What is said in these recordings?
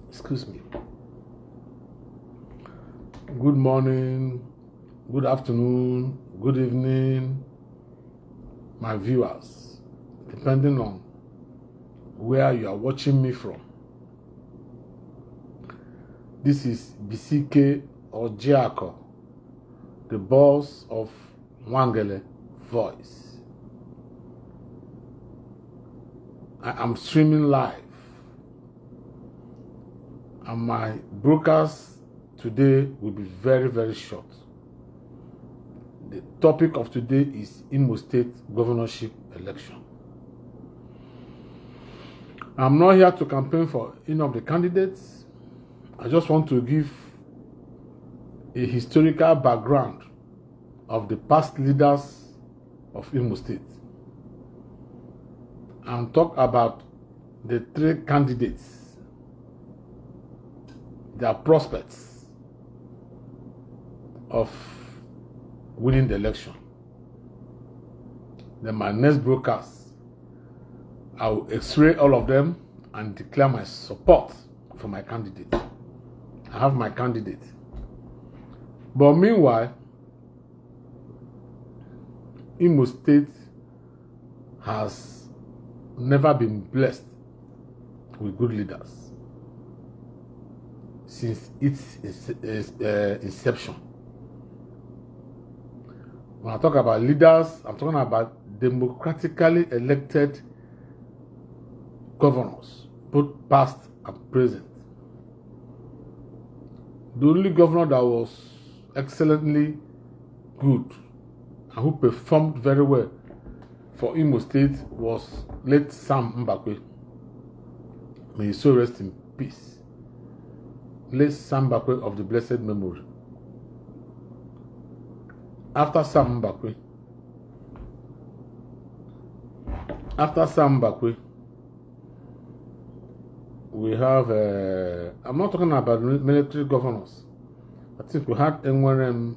Excuse me. Good morning, good afternoon, good evening, my viewers, depending on where you are watching me from. This is BCK or Jiako, the boss of Wangele Voice. I am streaming live, and my broadcast today will be very, very short. The topic of today is Imo State governorship election. I'm not here to campaign for any of the candidates. I just want to give a historical background of the past leaders of Imo State and talk about the three candidates, their prospects of winning the election. Then my next broadcast, I will x-ray all of them and declare my support for my candidate. I have my candidate. But meanwhile, Imo State has never been blessed with good leaders since its inception. When I talk about leaders, I'm talking about democratically elected governors, both past and present. The only governor that was excellently good and who performed very well for Imo State was late Sam Mbakwe. May his soul rest in peace. Late Sam Mbakwe of the blessed memory. After Sam Mbakwe, we have, I'm not talking about military governors. I think we had NWRM.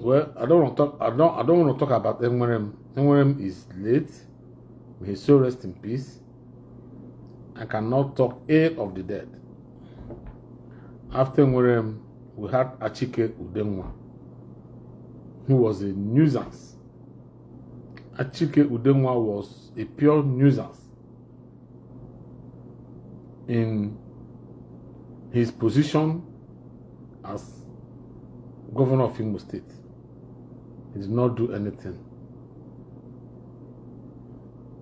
Well, I don't want to talk about NWRM. NWRM is late. May his soul rest in peace. I cannot talk ill of the dead. After NWRM, we had Achike Udenwa, who was a nuisance. Achike Udenwa was a pure nuisance in his position as governor of Imo State. He did not do anything.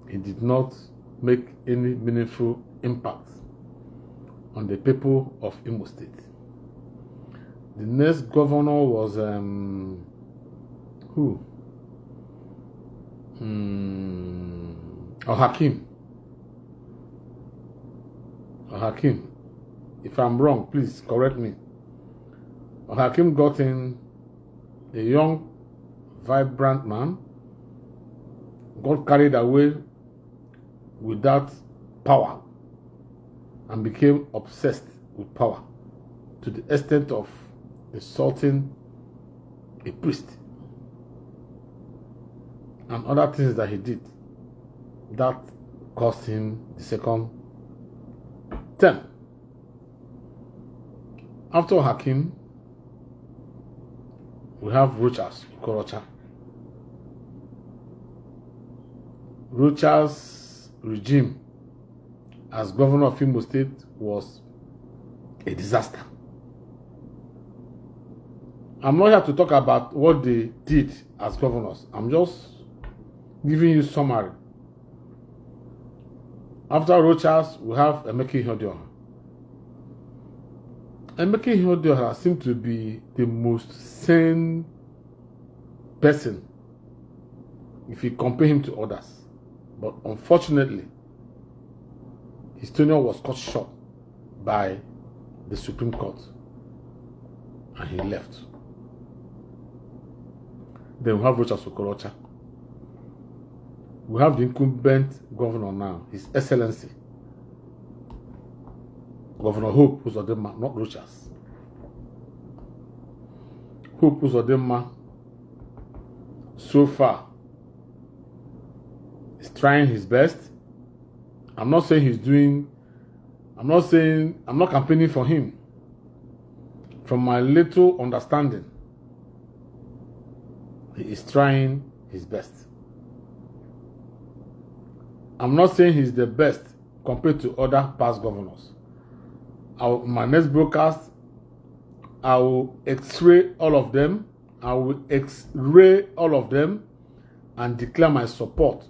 He did not make any meaningful impact on the people of Imo State. The next governor was who? Hakim. Hakim. If I'm wrong, please correct me. Hakim got in a young, vibrant man, got carried away with that power and became obsessed with power to the extent of insulting a priest and other things that he did that cost him the second term. After Hakim, we have Rochas Okorocha. Rochas' regime as governor of Imo State was a disaster. I'm not here to talk about what they did as governors. I'm just giving you summary. After Rochas, we have Emeke Ihedioha. Emeke Ihedioha seemed to be the most sane person if you compare him to others. But unfortunately, his tenure was cut short by the Supreme Court and he left. Then we have Rochas Okorocha. We have the incumbent governor now, His Excellency, Governor Hope Uzodinma, not Rochas. Hope Uzodinma, so far, is trying his best. I'm not saying he's doing, I'm not campaigning for him. From my little understanding, he is trying his best. I'm not saying he's the best compared to other past governors. My next broadcast, I will x-ray all of them. I will x-ray all of them and declare my support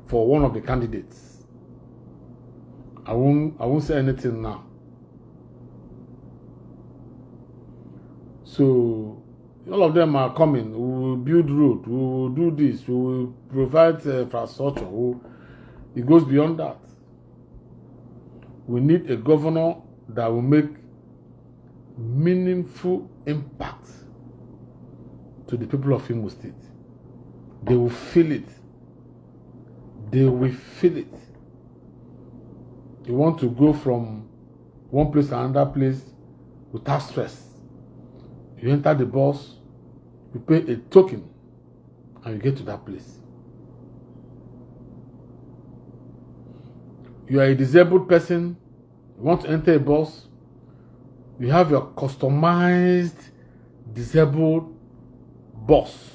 for one of the candidates. I won't say anything now. So all of them are coming. We will build road. We will do this. We will provide infrastructure. It goes beyond that. We need a governor that will make meaningful impact to the people of Imo State. They will feel it. They will feel it. You want to go from one place to another place without stress. You enter the bus, you pay a token, and you get to that place. You are a disabled person, you want to enter a bus, you have your customized disabled bus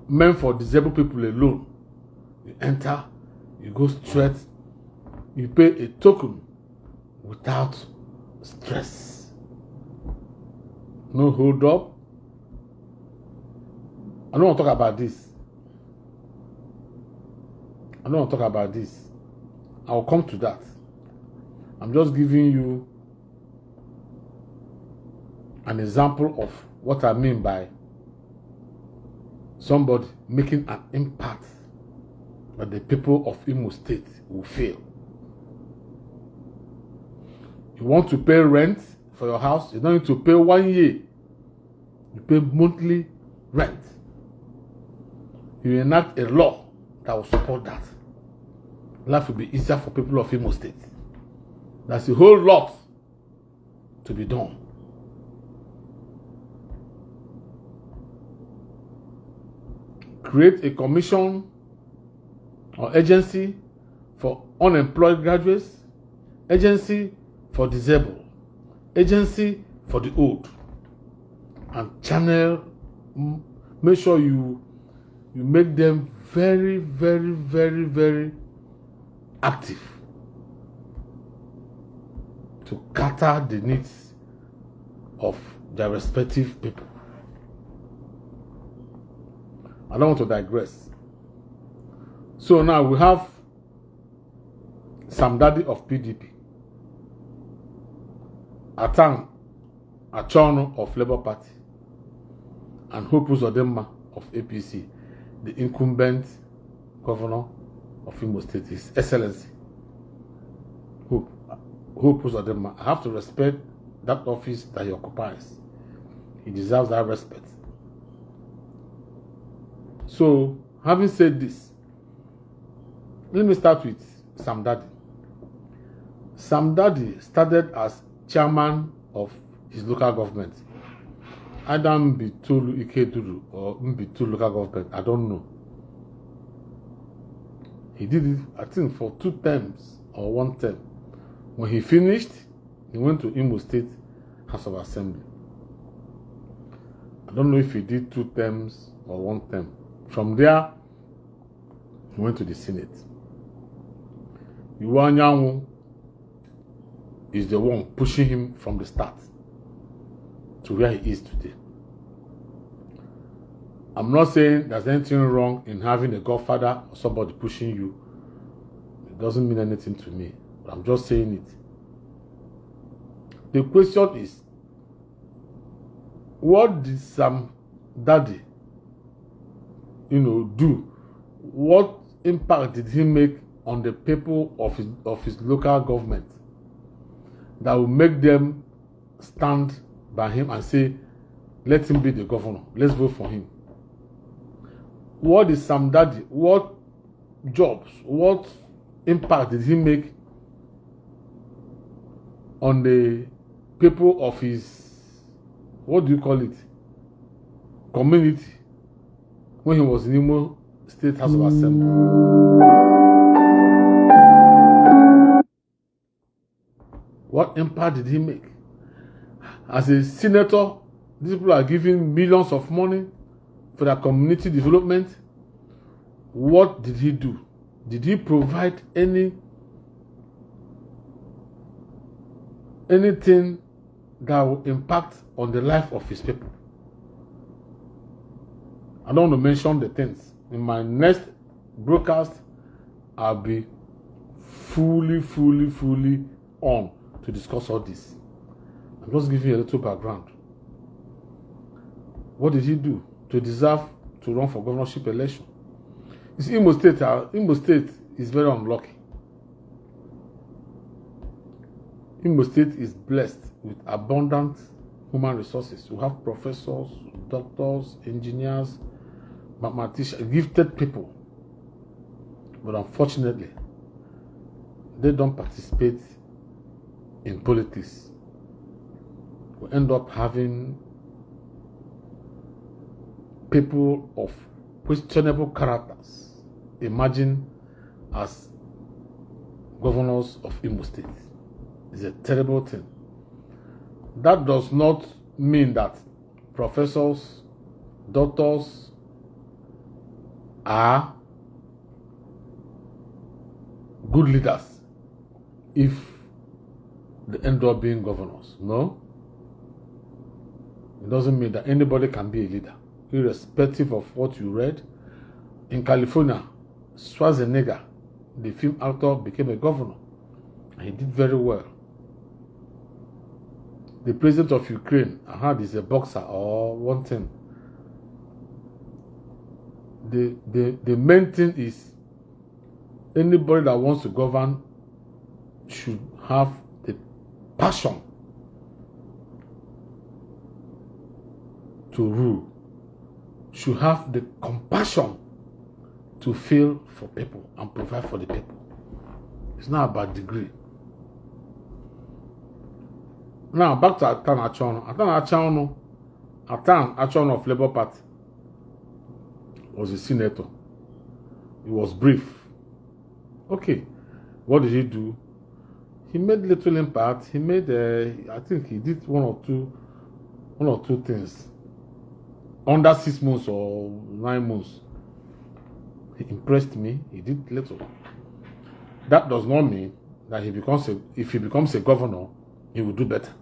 meant for disabled people alone. You enter, you go straight, you pay a token without stress. No hold up. I don't want to talk about this. I'll come to that. I'm just giving you an example of what I mean by somebody making an impact that the people of Imo State will feel. You want to pay rent for your house, you don't need to pay 1 year. You pay monthly rent. You enact a law that will support that. Life will be easier for people of Imo State. There's a whole lot to be done. Create a commission or agency for unemployed graduates, agency for disabled, agency for the old, and channel. Make sure you make them very, very, very, very active to cater the needs of their respective people. I don't want to digress. So now we have Sam Daddy of PDP, Atan Achono of Labour Party, and Hope Uzodinma of APC, the incumbent governor of Imo State, His Excellency Hope Uzodinma. I have to respect that office that he occupies. He deserves that respect. So, having said this, let me start with Sam Daddy. Sam Daddy started as chairman of his local government, either Mbitulu Ikeduru or Mbitulu local government, I don't know. He did it, I think, for 2 terms or 1 term. When he finished, he went to Imo State House of Assembly. I don't know if he did 2 terms or 1 term. From there, he went to the Senate. Iwanyanwu is the one pushing him from the start to where he is today. I'm not saying there's anything wrong in having a godfather or somebody pushing you. It doesn't mean anything to me. But I'm just saying it. The question is, what did Sam Daddy, do? What impact did he make on the people of his local government that will make them stand by him and say, let him be the governor, let's vote for him? What is Sam Daddy? What jobs, what impact did he make on the people of his, what do you call it, community, when he was in Imo State House of Assembly? What impact did he make? As a senator, these people are giving millions of money for their community development. What did he do? Did he provide anything that will impact on the life of his people? I don't want to mention the things. In my next broadcast, I'll be fully on to discuss all this. I'm just giving you a little background. What did he do to deserve to run for governorship election? You see, Imo State is very unlucky. Imo State is blessed with abundant human resources. We have professors, doctors, engineers, mathematicians, gifted people. But unfortunately, they don't participate in politics. We end up having people of questionable characters emerging as governors of Imo State. It's a terrible thing. That does not mean that professors, doctors are good leaders if they end up being governors. No. It doesn't mean that anybody can be a leader, irrespective of what you read. In California, Schwarzenegger, the film actor, became a governor, and he did very well. The president of Ukraine, I heard, is a boxer or one thing. The main thing is anybody that wants to govern should have the passion to rule, should have the compassion to feel for people and provide for the people. It's not about degree. Now, back to Atan Achono of Labour Party was a senator. He was brief. Okay, what did he do? He made little impact. He made, I think he did one or two things under 6 months or 9 months. He impressed me. He did little. That does not mean that if he becomes a governor, he will do better.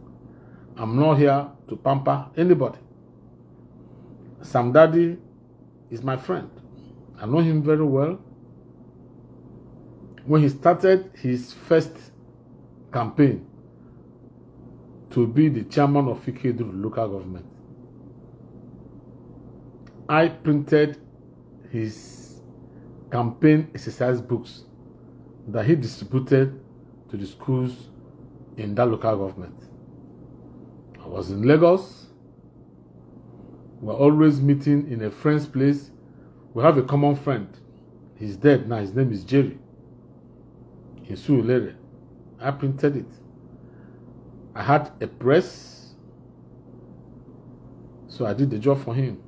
I'm not here to pamper anybody. Sam Daddy is my friend. I know him very well. When he started his first campaign to be the chairman of Ikeduru local government, I printed his campaign exercise books that he distributed to the schools in that local government. I was in Lagos. We're always meeting in a friend's place. We have a common friend. He's dead now. His name is Jerry. In Surulere. I printed it. I had a press, so I did the job for him.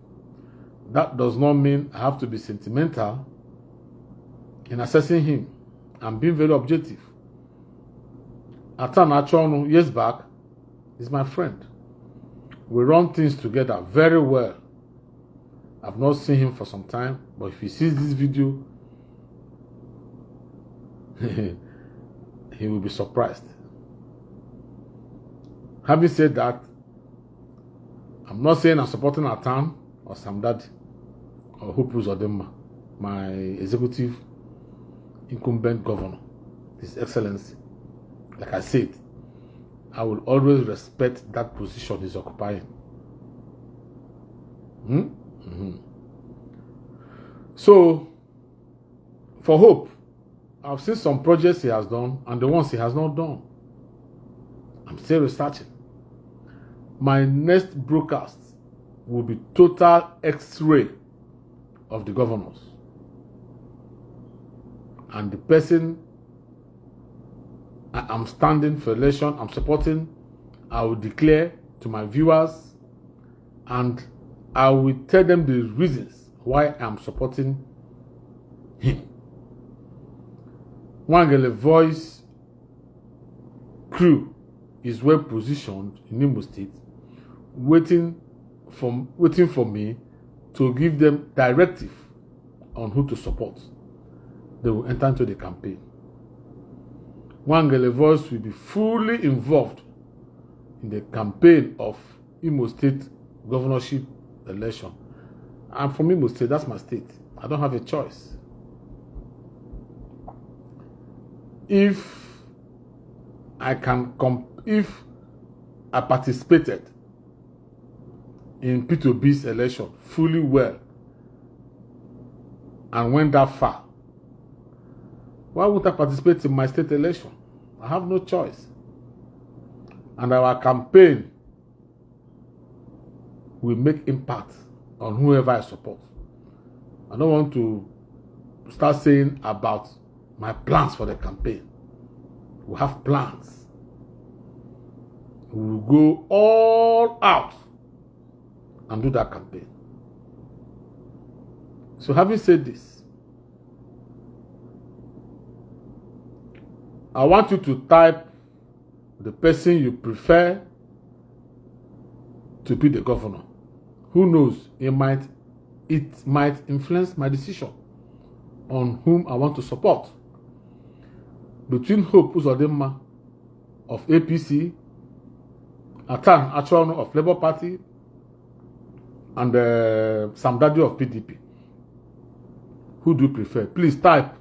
That does not mean I have to be sentimental in assessing him. I'm being very objective. Atan Achono, years back, is my friend. We run things together very well. I've not seen him for some time, but if he sees this video, he will be surprised. Having said that, I'm not saying I'm supporting Atan or Sam Daddy or Hopus Odemma, my executive incumbent governor, His Excellency. Like I said, I will always respect that position he's occupying. So, for Hope, I've seen some projects he has done and the ones he has not done. I'm still researching. My next broadcast will be total X-ray of the governors. And the person I'm standing for election, I'm supporting, I will declare to my viewers and I will tell them the reasons why I'm supporting him. Wangele Voice crew is well positioned in Imo State, waiting for me to give them directive on who to support. They will enter into the campaign. Wangele Voice will be fully involved in the campaign of Imo State governorship election. I'm from Imo State, that's my state. I don't have a choice. If I participated in P2B's election fully well and went that far, why would I participate in my state election? I have no choice. And our campaign will make impact on whoever I support. I don't want to start saying about my plans for the campaign. We have plans. We will go all out and do that campaign. So having said this, I want you to type the person you prefer to be the governor. Who knows, it might influence my decision on whom I want to support. Between Hope Uzodinma of APC, Atan Achono of Labour Party, and Sam Dadi of PDP. Who do you prefer? Please type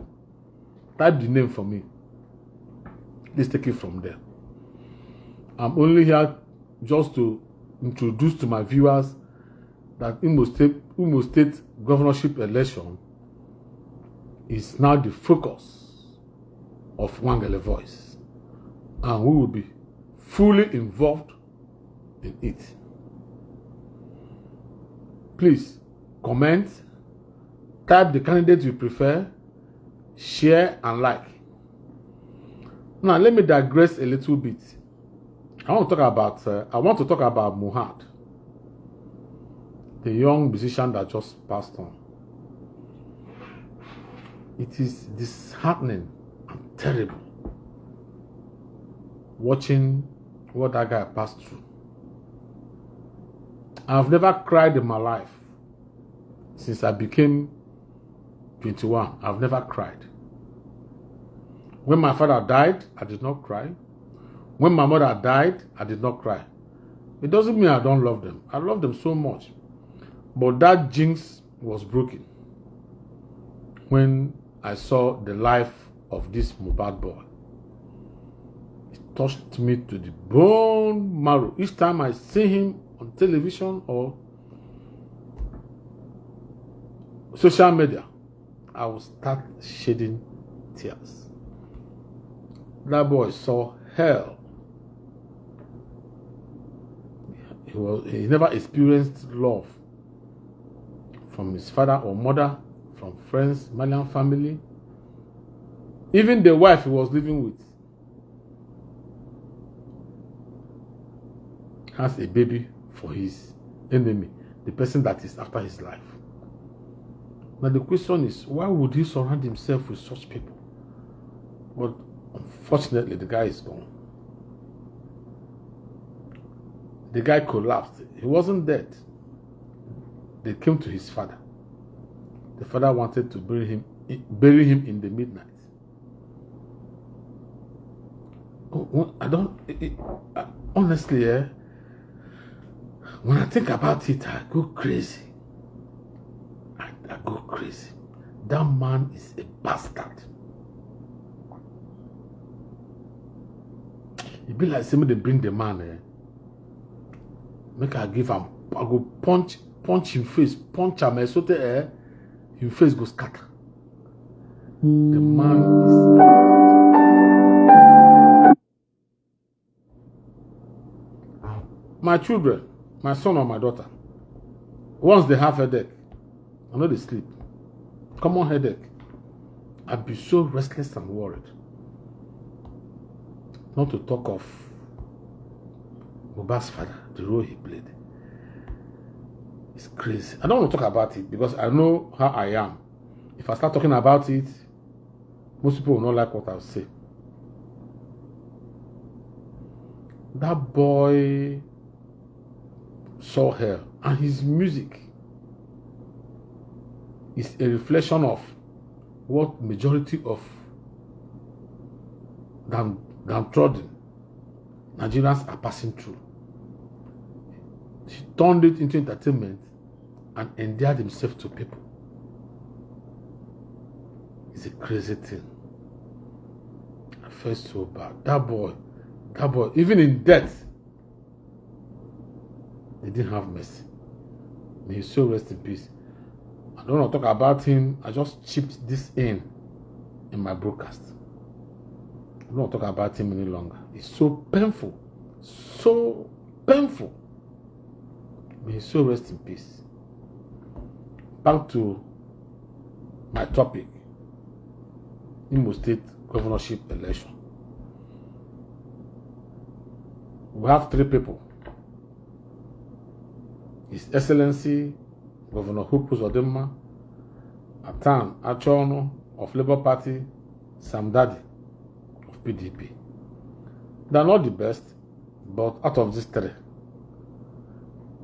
the name for me. Let's take it from there. I'm only here just to introduce to my viewers that Imo State governorship election is now the focus of Wangele Voice, and we will be fully involved in it. Please comment, type the candidate you prefer, share and like. Now let me digress a little bit. I want to talk about Mohad, the young musician that just passed on. It is disheartening and terrible watching what that guy passed through. I've never cried in my life since I became 21. I've never cried. When my father died, I did not cry. When my mother died, I did not cry. It doesn't mean I don't love them. I love them so much. But that jinx was broken when I saw the life of this Mohbad boy. It touched me to the bone marrow. Each time I see him on television or social media, I will start shedding tears. That boy saw hell. He never experienced love from his father or mother, from friends, Malian family, even the wife he was living with has a baby for his enemy, the person that is after his life. Now the question is, why would he surround himself with such people? But unfortunately, the guy is gone. The guy collapsed. He wasn't dead. They came to his father. The father wanted to bury him in the midnight. Honestly, when I think about it, I go crazy. I go crazy. That man is a bastard. It be like somebody bring the man. Make I give him. I go punch him face, punch him so that his face go scatter. The man is. My children, my son or my daughter, once they have headache, I know they sleep. Common headache. I'd be so restless and worried. Not to talk of Mohbad's father, the role he played. It's crazy. I don't want to talk about it because I know how I am. If I start talking about it, most people will not like what I'll say. That boy saw hell, and his music is a reflection of what majority of downtrodden Nigerians are passing through. He turned it into entertainment and endeared himself to people. It's a crazy thing. I felt so bad. That boy, even in death, they didn't have mercy. May his soul rest in peace. I don't want to talk about him. I just chipped this in my broadcast. I don't want to talk about him any longer. It's so painful. So painful. May his soul rest in peace. Back to my topic. Imo State governorship election. We have 3 people. His Excellency Governor Hope Uzodimma, Atan Achono of Labour Party, Sam Dadi of PDP. They are not the best, but out of these 3,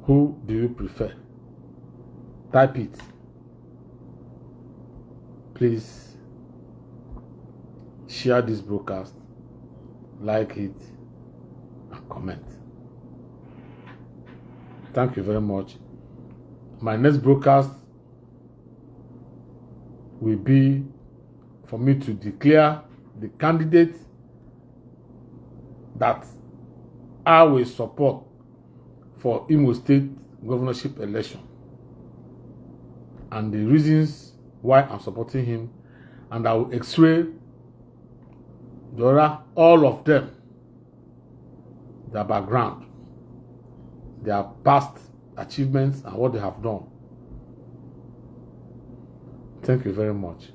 who do you prefer? Type it. Please share this broadcast, like it, and comment. Thank you very much. My next broadcast will be for me to declare the candidate that I will support for Imo State governorship election, and the reasons why I'm supporting him, and I will x-ray all of them, their background, their past achievements, and what they have done. Thank you very much.